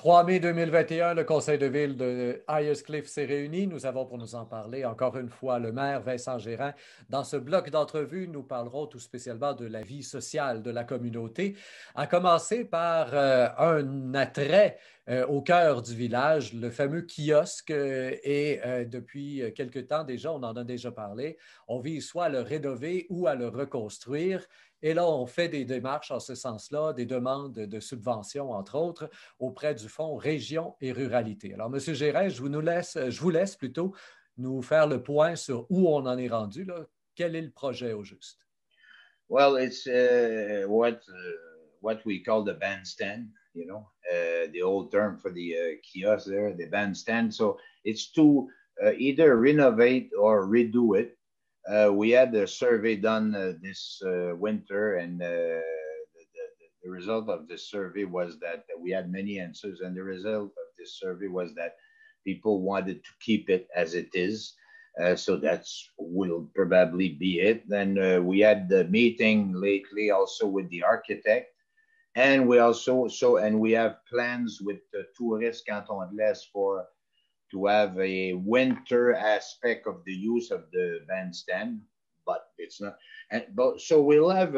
3 mai 2021, le conseil de ville de Cliff s'est réuni. Nous avons pour nous en parler encore une fois le maire Vincent Gérin. Dans ce bloc d'entrevue, nous parlerons tout spécialement de la vie sociale de la communauté, à commencer par un attrait au cœur du village, le fameux kiosque. Et depuis quelque temps déjà, on en a déjà parlé, on vise soit à le rénover ou à le reconstruire. Et là, on fait des démarches en ce sens-là, des demandes de subventions, entre autres, auprès du Fonds Région et Ruralité. Alors, M. Gérin, je vous laisse plutôt nous faire le point sur où on en est rendu. Là. Quel est le projet au juste? Well, it's what we call the bandstand, the old term for the kiosk there, the bandstand. So it's to either renovate or redo it. We had a survey done this winter, and the result of this survey was that we had many answers, and the result of this survey was that people wanted to keep it as it is. So that's will probably be it. Then we had the meeting lately also with the architect, and we have plans with the Tourist Canton de l'Est for to have a winter aspect of the use of the bandstand, but it's not. But so we'll have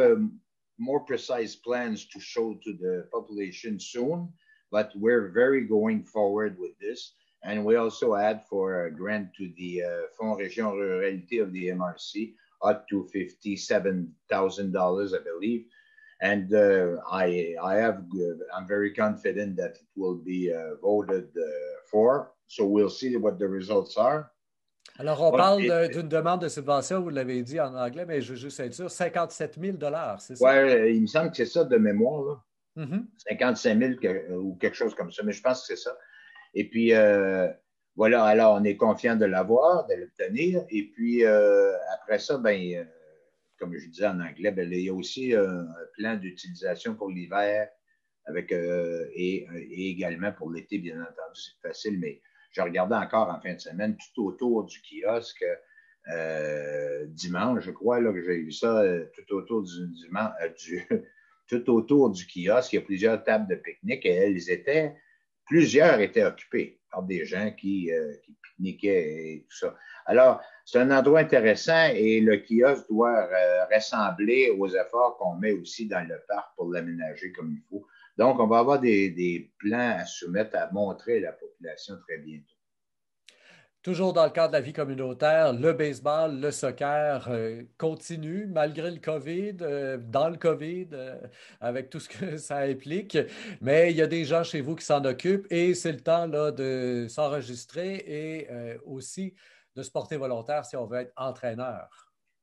more precise plans to show to the population soon. But we're very going forward with this. And we also had for a grant to the Fonds Région Ruralité of the MRC up to $57,000, I believe. And I'm very confident that it will be voted for. So we'll see what the results are. Alors, on parle d'une demande de subvention, vous l'avez dit en anglais, mais je veux juste être sûr, 57 000 c'est ça? Ouais, il me semble que c'est ça de mémoire, là. Mm-hmm. 55 000 ou quelque chose comme ça, mais je pense que c'est ça. Et puis, voilà, alors on est confiant de l'avoir, de l'obtenir. Et puis, après ça, ben, comme je disais en anglais, ben, il y a aussi un plan d'utilisation pour l'hiver et également pour l'été, bien entendu, c'est facile, mais je regardais encore en fin de semaine tout autour du kiosque dimanche, je crois là, que j'ai vu ça tout autour tout autour du kiosque. Il y a plusieurs tables de pique-nique et plusieurs étaient occupées par des gens qui pique-niquaient et tout ça. Alors, c'est un endroit intéressant et le kiosque doit ressembler aux efforts qu'on met aussi dans le parc pour l'aménager comme il faut. Donc, on va avoir des plans à soumettre, à montrer à la population très bientôt. Toujours dans le cadre de la vie communautaire, le baseball, le soccer continue malgré le COVID, dans le COVID, avec tout ce que ça implique. Mais il y a des gens chez vous qui s'en occupent et c'est le temps là, de s'enregistrer et aussi de se porter volontaire si on veut être entraîneur.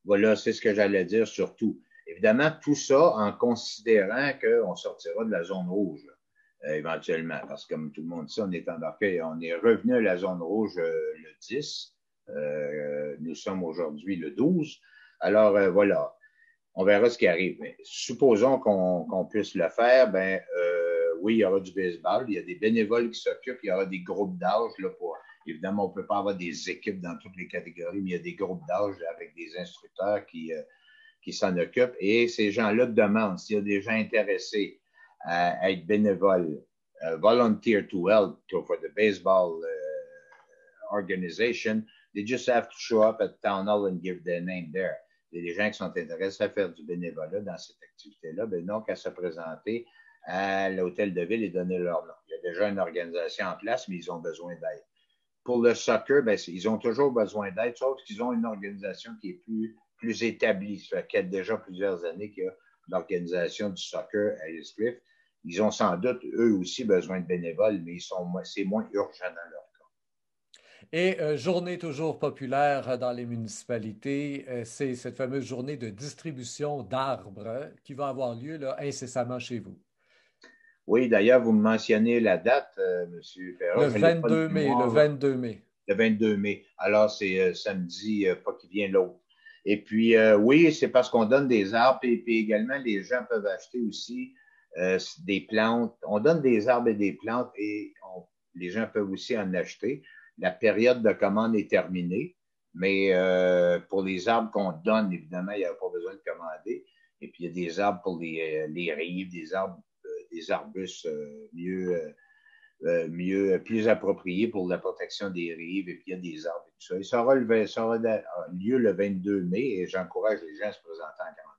Voilà, c'est ce que j'allais dire surtout. Évidemment, tout ça en considérant qu'on sortira de la zone rouge éventuellement, parce que comme tout le monde sait, on est embarqué, on est revenu à la zone rouge le 10. Nous sommes aujourd'hui le 12. Alors voilà, on verra ce qui arrive. Mais supposons qu'on puisse le faire, ben oui, il y aura du baseball, il y a des bénévoles qui s'occupent, il y aura des groupes d'âge là, pour. Évidemment, on ne peut pas avoir des équipes dans toutes les catégories, mais il y a des groupes d'âge avec des instructeurs qui s'en occupent. Et ces gens-là demandent s'il y a des gens intéressés à être bénévoles, volunteer to help for the baseball organization, they just have to show up at town hall and give their name there. Il y a des gens qui sont intéressés à faire du bénévolat dans cette activité-là, ben non qu'à se présenter à l'hôtel de ville et donner leur nom. Il y a déjà une organisation en place, mais ils ont besoin d'aide. Pour le soccer, ben, ils ont toujours besoin d'aide, sauf qu'ils ont une organisation qui est plus établie. Ça fait qu'il y a déjà plusieurs années qu'il y a l'organisation du soccer à Cliff. Ils ont sans doute, eux aussi, besoin de bénévoles, mais c'est moins urgent dans leur cas. Et journée toujours populaire dans les municipalités, c'est cette fameuse journée de distribution d'arbres qui va avoir lieu là, incessamment chez vous. Oui, d'ailleurs, vous me mentionnez la date, M. Ferrat. Le 22 mai, le 22 mai. Le 22 mai. Alors, c'est samedi, pas qui vient l'autre. Et puis, oui, c'est parce qu'on donne des arbres et puis également, les gens peuvent acheter aussi des plantes. On donne des arbres et des plantes et les gens peuvent aussi en acheter. La période de commande est terminée, mais pour les arbres qu'on donne, évidemment, il n'y a pas besoin de commander. Et puis, il y a des arbres pour les rives, des arbustes mieux plus approprié pour la protection des rives et puis il y a des arbres et tout ça. Et ça aura lieu le 22 mai et j'encourage les gens à se présenter en grand nombre.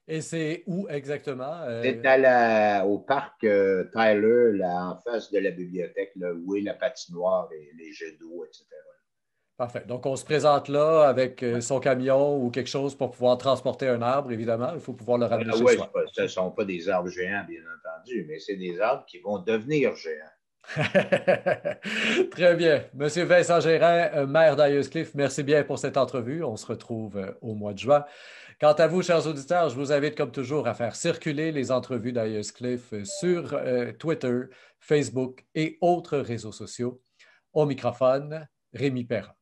Et c'est où exactement? C'est au parc Tyler, là, en face de la bibliothèque, là, où est la patinoire et les jets d'eau, etc. Parfait. Donc, on se présente là avec Ouais. son camion ou quelque chose pour pouvoir transporter un arbre, évidemment. Il faut pouvoir le ramener chez Ouais, soi. ce ne sont pas des arbres géants, bien entendu, mais c'est des arbres qui vont devenir géants. Très bien. Monsieur Vincent Gérin, maire d'Ayerscliff, merci bien pour cette entrevue. On se retrouve au mois de juin. Quant à vous, chers auditeurs, je vous invite comme toujours à faire circuler les entrevues d'Ayerscliff sur Twitter, Facebook et autres réseaux sociaux. Au microphone, Rémi Perra.